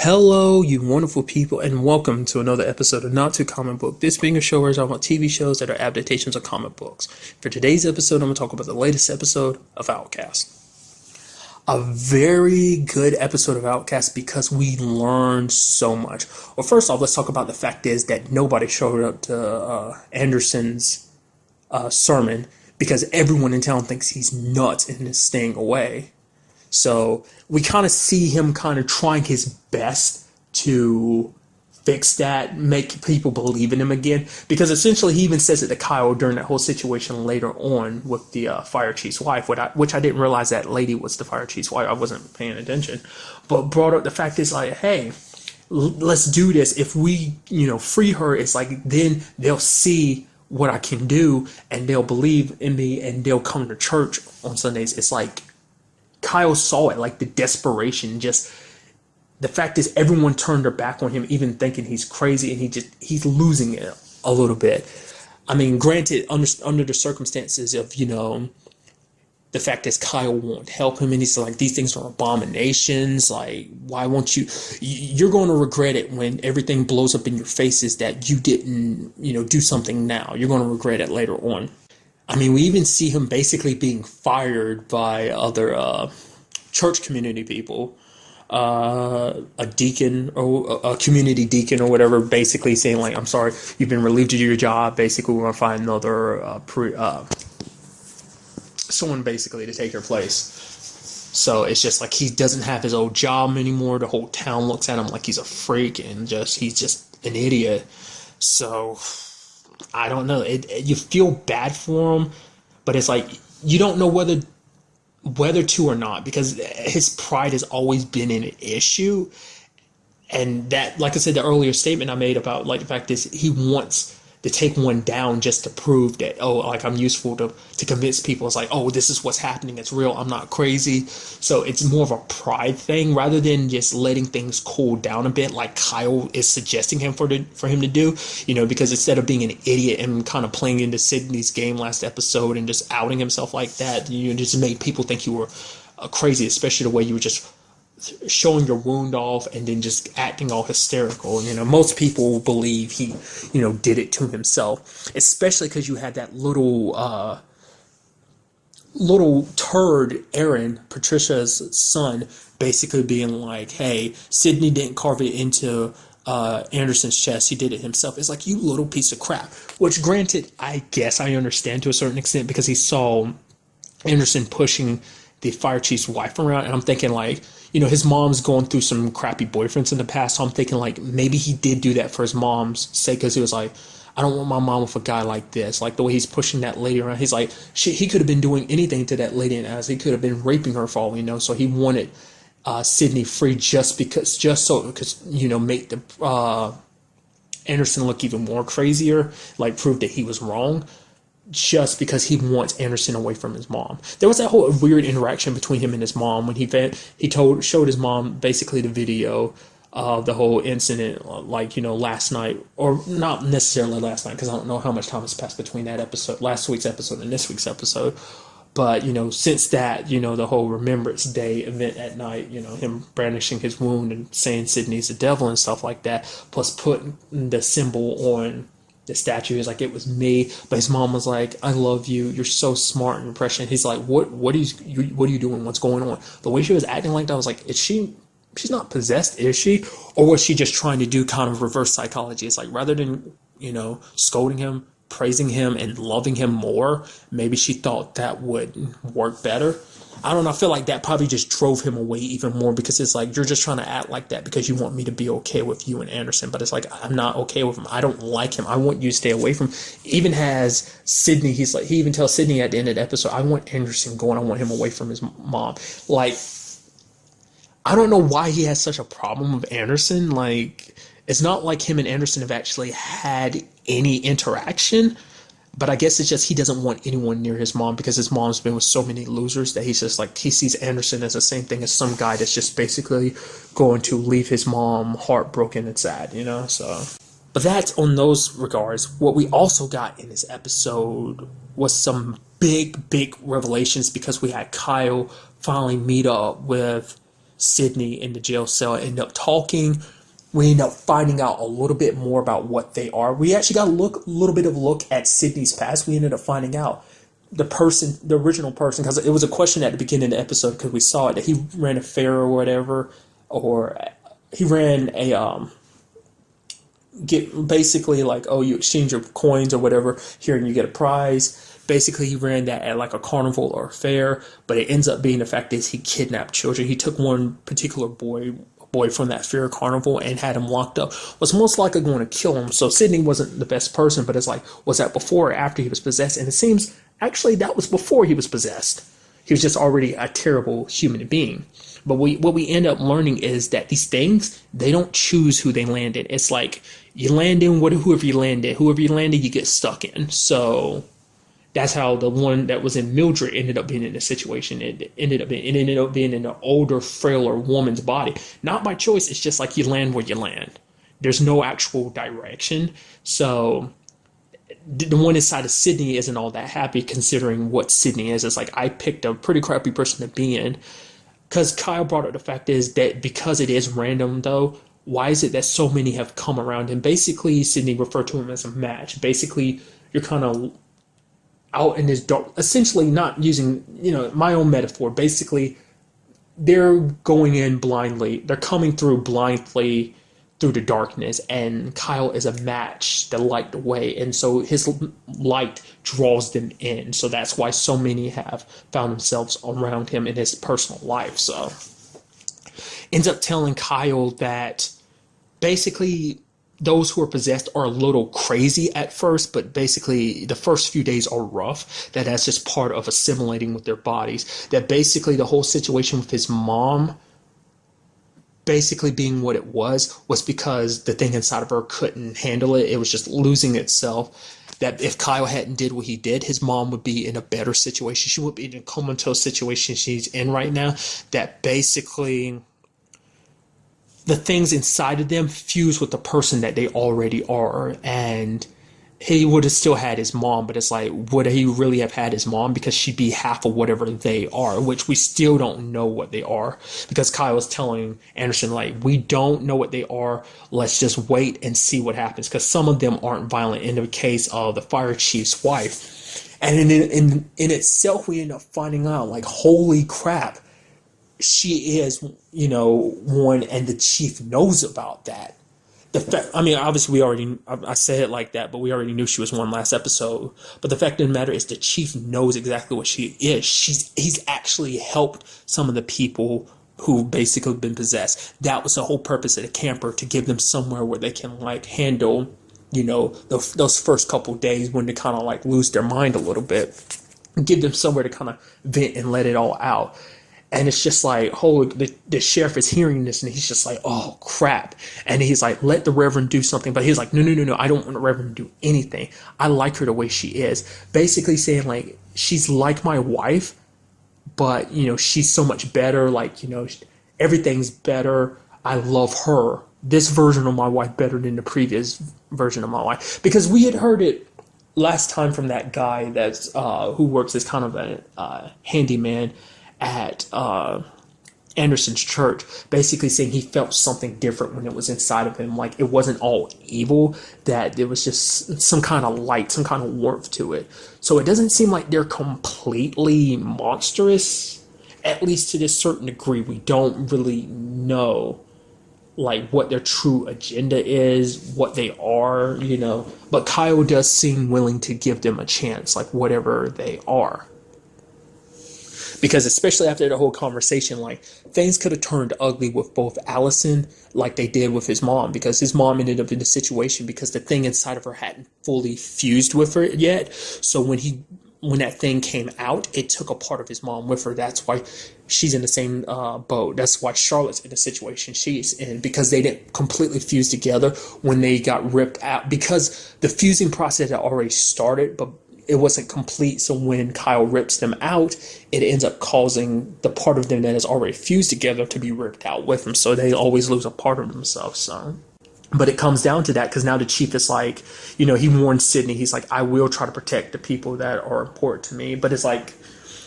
Hello, you wonderful people, and welcome to another episode of Not Too Comic Book. This being a show where I talk about TV shows that are adaptations of comic books. For today's episode, I'm going to talk about the latest episode of Outcast. A very good episode of Outcast because we learned so much. Well, first off, let's talk about the fact is that nobody showed up to Anderson's sermon because everyone in town thinks he's nuts and is staying away. So we kind of see him kind of trying his best to fix that, make people believe in him again. Because essentially he even says it to Kyle during that whole situation later on with the fire chief's wife, which I didn't realize that lady was the fire chief's wife. I wasn't paying attention. But brought up the fact is like, hey, let's do this. If we, free her, it's like then they'll see what I can do and they'll believe in me and they'll come to church on Sundays. It's like, Kyle saw it, like the desperation, just the fact is everyone turned their back on him, even thinking he's crazy, and he's losing it a little bit. I mean, granted, under the circumstances of, the fact is Kyle won't help him, and he's like, these things are abominations, like, why won't you're going to regret it when everything blows up in your faces that you didn't, do something now. You're going to regret it later on. I mean, we even see him basically being fired by other church community people, a deacon or a community deacon or whatever, basically saying like, I'm sorry, you've been relieved of your job. Basically, we're going to find another someone basically to take your place. So it's just like he doesn't have his old job anymore. The whole town looks at him like he's a freak and he's just an idiot. So I don't know. You feel bad for him, but it's like you don't know whether to or not because his pride has always been an issue, and that, like I said, the earlier statement I made about like the fact is he wants to take one down just to prove that like I'm useful to convince people. It's like this is what's happening. It's real. I'm not crazy. So it's more of a pride thing rather than just letting things cool down a bit, like Kyle is suggesting for him to do. Because instead of being an idiot and kind of playing into Sydney's game last episode and just outing himself like that, you just made people think you were crazy, especially the way you were just showing your wound off and then just acting all hysterical. Most people believe he, did it to himself, especially because you had that little turd, Aaron, Patricia's son, basically being like, hey, Sydney didn't carve it into Anderson's chest. He did it himself. It's like, you little piece of crap. Which, granted, I guess I understand to a certain extent because he saw Anderson pushing the fire chief's wife around, and I'm thinking like, his mom's going through some crappy boyfriends in the past, so I'm thinking like maybe he did do that for his mom's sake because he was like, I don't want my mom with a guy like this. Like the way he's pushing that lady around, he's like, he could have been doing anything to that lady, and as he could have been raping her for all we know. So he wanted Sydney free just so make the Anderson look even more crazier, like prove that he was wrong. Just because he wants Anderson away from his mom. There was that whole weird interaction between him and his mom when he showed his mom basically the video of the whole incident, like, last night, or not necessarily last night, because I don't know how much time has passed between that episode, last week's episode and this week's episode. But, since that, the whole Remembrance Day event at night, him brandishing his wound and saying Sydney's the devil and stuff like that, plus putting the symbol on the statue. Is like, it was me, but his mom was like, I love you, you're so smart and impressionate. He's like, what are you doing, what's going on? The way she was acting like that, I was like, she's not possessed, is she? Or was she just trying to do kind of reverse psychology? It's like, rather than scolding him, praising him, and loving him more, maybe she thought that would work better. I don't know. I feel like that probably just drove him away even more because it's like, you're just trying to act like that because you want me to be okay with you and Anderson. But it's like, I'm not okay with him. I don't like him. I want you to stay away from him. Even has Sydney, he even tells Sydney at the end of the episode, I want Anderson going. I want him away from his mom. Like, I don't know why he has such a problem with Anderson. Like, it's not like him and Anderson have actually had any interaction. But I guess it's just he doesn't want anyone near his mom because his mom's been with so many losers that he's just like, he sees Anderson as the same thing as some guy that's just basically going to leave his mom heartbroken and sad, so. But that's on those regards. What we also got in this episode was some big revelations because we had Kyle finally meet up with Sydney in the jail cell end up talking. We end up finding out a little bit more about what they are. We actually got a little bit of a look at Sydney's past. We ended up finding out the original person, because it was a question at the beginning of the episode, because we saw it, that he ran a fair or whatever, or he ran a get basically like, oh, you exchange your coins or whatever here and you get a prize. Basically, he ran that at like a carnival or a fair, but it ends up being the fact is he kidnapped children. He took one particular boy from that fair carnival and had him locked up. Was most likely going to kill him. So Sydney wasn't the best person, but it's like, was that before or after he was possessed? And it seems actually that was before he was possessed. He was just already a terrible human being. But what we end up learning is that these things, they don't choose who they land in. It's like you land in whoever you land in. Whoever you land in, you get stuck in. So that's how the one that was in Mildred ended up being in this situation. It ended up being in an older, frailer woman's body. Not by choice. It's just like you land where you land. There's no actual direction. So the one inside of Sydney isn't all that happy considering what Sydney is. It's like, I picked a pretty crappy person to be in. Because Kyle brought up the fact is that because it is random, though, why is it that so many have come around? And basically, Sydney referred to him as a match. Basically, you're kind of out in this dark, essentially not using, my own metaphor. Basically, they're going in blindly. They're coming through blindly through the darkness, and Kyle is a match that light the way, and so his light draws them in. So that's why so many have found themselves around him in his personal life. So ends up telling Kyle that basically those who are possessed are a little crazy at first, but basically the first few days are rough. That's just part of assimilating with their bodies. That basically the whole situation with his mom basically being what it was because the thing inside of her couldn't handle it. It was just losing itself. That if Kyle hadn't did what he did, his mom would be in a better situation. She would be in a comatose situation she's in right now. That basically the things inside of them fuse with the person that they already are. And he would have still had his mom, but it's like, would he really have had his mom? Because she'd be half of whatever they are, which we still don't know what they are. Because Kyle was telling Anderson, like, we don't know what they are. Let's just wait and see what happens. Because some of them aren't violent. In the case of the fire chief's wife. And in itself, we end up finding out, like, holy crap, she is, one, and the chief knows about that. Obviously I said it like that, but we already knew she was one last episode. But the fact of the matter is the chief knows exactly what she is. He's actually helped some of the people who basically been possessed. That was the whole purpose of the camper, to give them somewhere where they can like handle, those first couple days when they kind of like lose their mind a little bit. Give them somewhere to kind of vent and let it all out. And it's just like, the sheriff is hearing this and he's just like, oh, crap. And he's like, let the Reverend do something. But he's like, no, I don't want the Reverend to do anything. I like her the way she is. Basically saying, like, she's like my wife, but, she's so much better. Like, everything's better. I love her. This version of my wife better than the previous version of my wife. Because we had heard it last time from that guy that's who works as kind of a handyman at Anderson's church, basically saying he felt something different when it was inside of him. Like, it wasn't all evil, that there was just some kind of light, some kind of warmth to it. So it doesn't seem like they're completely monstrous, at least to this certain degree. We don't really know, like, what their true agenda is, what they are, But Kyle does seem willing to give them a chance, like, whatever they are. Because especially after the whole conversation, like, things could have turned ugly with both Allison, like they did with his mom, because his mom ended up in the situation because the thing inside of her hadn't fully fused with her yet. So when that thing came out, it took a part of his mom with her. That's why she's in the same boat. That's why Charlotte's in the situation she's in, because they didn't completely fuse together when they got ripped out, because the fusing process had already started, but it wasn't complete. So when Kyle rips them out, it ends up causing the part of them that is already fused together to be ripped out with them. So they always lose a part of themselves. So, but it comes down to that, because now the chief is like, he warns Sydney. He's like, I will try to protect the people that are important to me. But it's like,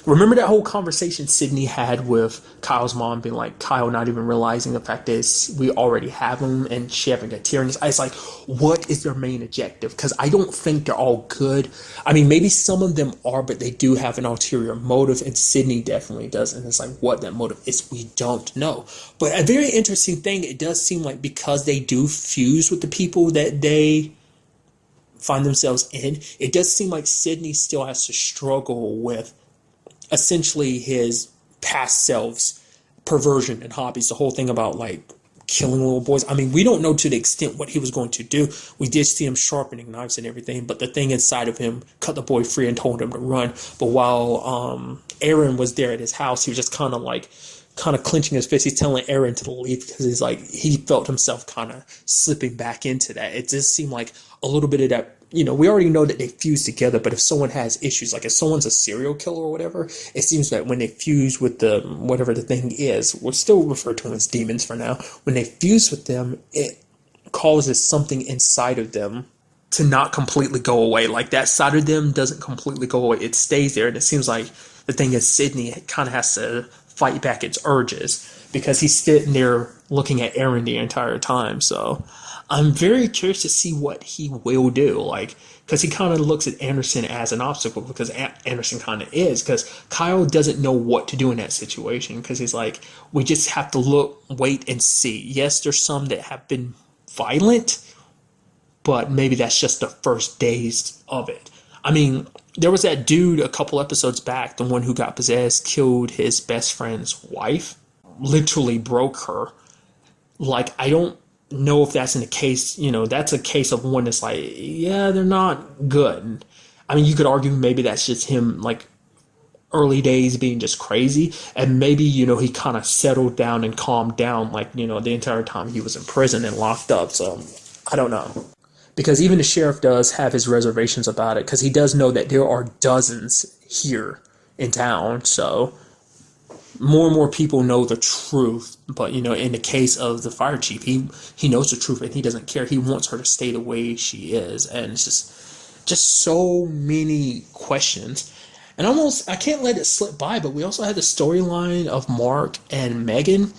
Remember that whole conversation Sydney had with Kyle's mom, being like, Kyle not even realizing the fact is we already have him, and she having a tear in his eyes. Like, what is their main objective? Because I don't think they're all good. I mean, maybe some of them are, but they do have an ulterior motive, and Sydney definitely does. And it's like, what that motive is, we don't know. But a very interesting thing, it does seem like because they do fuse with the people that they find themselves in, it does seem like Sydney still has to struggle with essentially his past self's perversion and hobbies. The whole thing about like killing little boys. I mean, we don't know to the extent what he was going to do. We did see him sharpening knives and everything, but the thing inside of him cut the boy free and told him to run. But while Aaron was there at his house, he was just kind of clenching his fist. He's telling Aaron to leave because he's like, he felt himself kind of slipping back into that. It just seemed like a little bit of that. You know, we already know that they fuse together, but if someone has issues, like if someone's a serial killer or whatever, it seems that when they fuse with the, whatever the thing is, we'll still refer to them as demons for now. When they fuse with them, it causes something inside of them to not completely go away. Like that side of them doesn't completely go away. It stays there. And it seems like the thing is Sydney kind of has to fight back its urges because he's sitting there looking at Aaron the entire time. So I'm very curious to see what he will do, like, because he kind of looks at Anderson as an obstacle, because Anderson kind of is, because Kyle doesn't know what to do in that situation, because he's like, we just have to look, wait, and see. Yes, there's some that have been violent, but maybe that's just the first days of it. I mean, there was that dude a couple episodes back, the one who got possessed, killed his best friend's wife, literally broke her. Like, I don't know if that's in a case, you know, that's a case of one that's like, yeah, they're not good. I mean, you could argue maybe that's just him, like, early days being just crazy, and maybe, you know, he kind of settled down and calmed down, like, you know, the entire time he was in prison and locked up. So I don't know, because even the sheriff does have his reservations about it, because he does know that there are dozens here in town. So more and more people know the truth, but, you know, in the case of the fire chief, he knows the truth and he doesn't care. He wants her to stay the way she is, and it's just so many questions. And almost, I can't let it slip by, but we also had the storyline of Mark and Megan.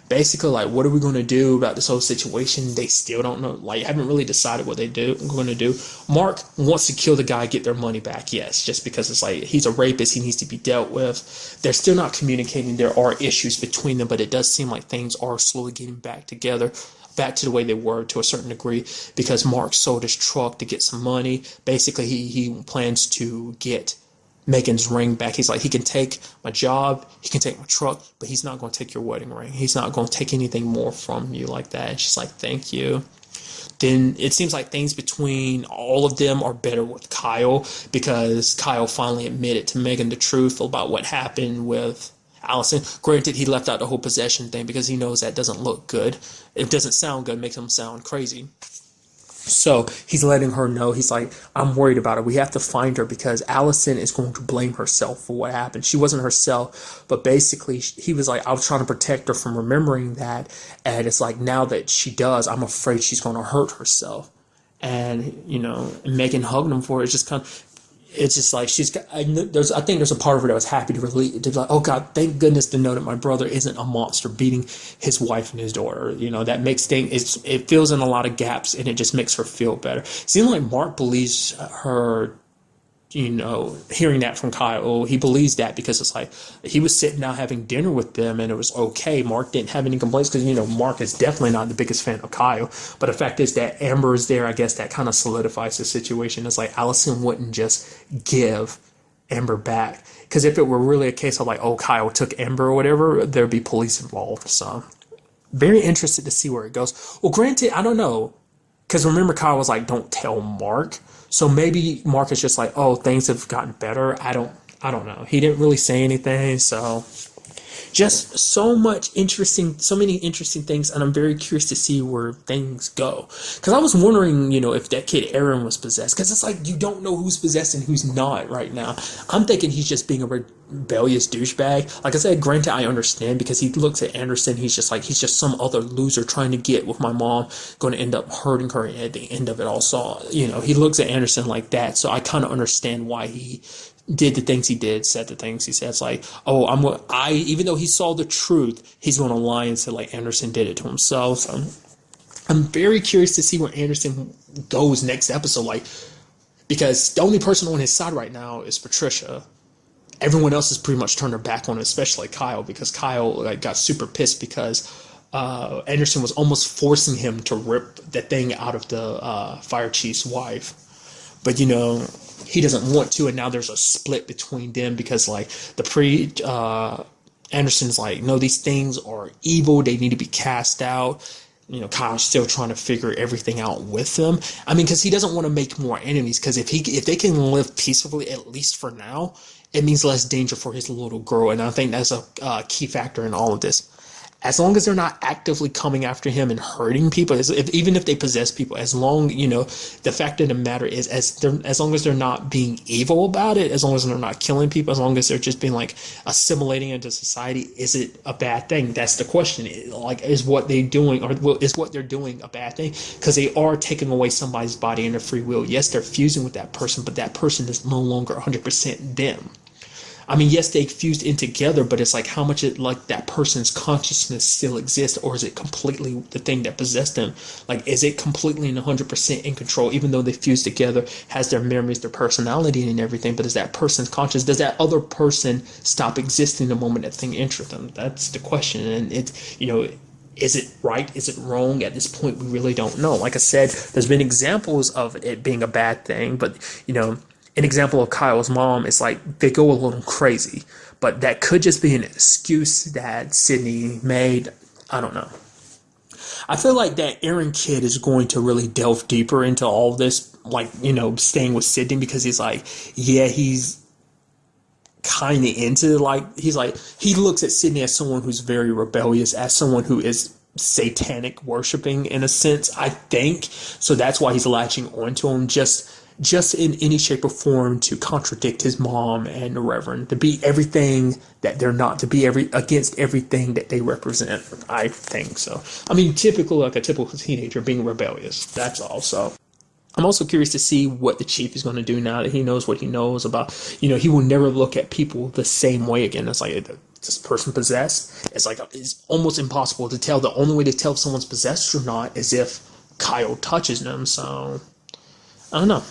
Basically, like, what are we going to do about this whole situation? They still don't know. Like, haven't really decided what they're going to do. Mark wants to kill the guy, get their money back, yes, just because it's like, he's a rapist, he needs to be dealt with. They're still not communicating. There are issues between them, but it does seem like things are slowly getting back together, back to the way they were to a certain degree, because Mark sold his truck to get some money. Basically, he plans to get Megan's ring back. He's like, he can take my job, he can take my truck, but he's not going to take your wedding ring. He's not going to take anything more from you like that. And she's like, thank you. Then it seems like things between all of them are better with Kyle, because Kyle finally admitted to Megan the truth about what happened with Allison. Granted, he left out the whole possession thing because he knows that doesn't look good. It doesn't sound good, makes him sound crazy. So he's letting her know, he's like, I'm worried about her. We have to find her because Allison is going to blame herself for what happened. She wasn't herself, but basically he was like, I was trying to protect her from remembering that. And it's like, now that she does, I'm afraid she's going to hurt herself. And, you know, Megan hugged him for it. It's just kind of, it's just like, she's got, I think there's a part of her that was happy to be like, oh God, thank goodness to know that my brother isn't a monster beating his wife and his daughter. You know, that makes things, it fills in a lot of gaps, and it just makes her feel better. It seems like Mark believes her, you know, hearing that from Kyle, he believes that because it's like, he was sitting down having dinner with them and it was okay. Mark didn't have any complaints because, you know, Mark is definitely not the biggest fan of Kyle. But the fact is that Amber is there, I guess that kind of solidifies the situation. It's like Allison wouldn't just give Amber back, because if it were really a case of like, oh, Kyle took Amber or whatever, there'd be police involved. So very interested to see where it goes. Well, granted, I don't know, because remember Kyle was like, don't tell Mark. So maybe Mark is just like, oh, things have gotten better. I don't know. He didn't really say anything. So just so many interesting things. And I'm very curious to see where things go. Because I was wondering, you know, if that kid Aaron was possessed. Because it's like, you don't know who's possessed and who's not right now. I'm thinking he's just being a rebellious douchebag. Like I said, granted, I understand, because he looks at Anderson, he's just some other loser trying to get with my mom, going to end up hurting her at the end of it all. So, you know, he looks at Anderson like that. So I kind of understand why he did the things he did, said the things he said. It's like, oh, even though he saw the truth, he's going to lie and say like Anderson did it to himself. So I'm very curious to see where Anderson goes next episode. Like, because the only person on his side right now is Patricia. Everyone else has pretty much turned their back on him, especially Kyle, because Kyle like got super pissed because Anderson was almost forcing him to rip the thing out of the fire chief's wife. But, you know, he doesn't want to, and now there's a split between them because, like, Anderson's like, no, these things are evil. They need to be cast out. You know, Kyle's still trying to figure everything out with them. I mean, because he doesn't want to make more enemies, because if they can live peacefully, at least for now, it means less danger for his little girl. And I think that's a key factor in all of this. As long as they're not actively coming after him and hurting people, even if they possess people, as long, you know, the fact of the matter is, as long as they're not being evil about it, as long as they're not killing people, as long as they're just being like assimilating into society, is it a bad thing? That's the question. Like, is what they're doing, or is what they're doing a bad thing? Because they are taking away somebody's body and their free will. Yes, they're fusing with that person, but that person is no longer 100% them. I mean, yes, they fused in together, but it's like how much like that person's consciousness still exists, or is it completely the thing that possessed them? Like, is it completely and 100% in control, even though they fused together, has their memories, their personality, and everything? But is that person's conscious? Does that other person stop existing the moment that thing enters them? That's the question. And it's, you know, is it right? Is it wrong? At this point, we really don't know. Like I said, there's been examples of it being a bad thing, but, you know, an example of Kyle's mom is like they go a little crazy, but that could just be an excuse that Sydney made. I don't know. I feel like that Aaron kid is going to really delve deeper into all this, like, you know, staying with Sydney, because he's like, yeah, he's kind of into, like, he's like, he looks at Sydney as someone who's very rebellious, as someone who is satanic worshiping in a sense, I think. So that's why he's latching onto him, just in any shape or form to contradict his mom and the Reverend, to be everything that they're not, to be against everything that they represent. I think so. I mean, like a typical teenager being rebellious. That's all. So I'm also curious to see what the chief is going to do now that he knows what he knows about. You know, he will never look at people the same way again. It's like, this person possessed? It's like, it's almost impossible to tell. The only way to tell if someone's possessed or not is if Kyle touches them. So I don't know.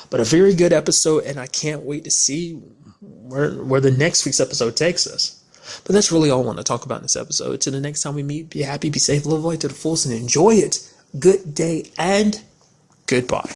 But a very good episode, and I can't wait to see where the next week's episode takes us. But that's really all I want to talk about in this episode. Till the next time we meet, be happy, be safe, live life to the fullest, and enjoy it. Good day, and goodbye.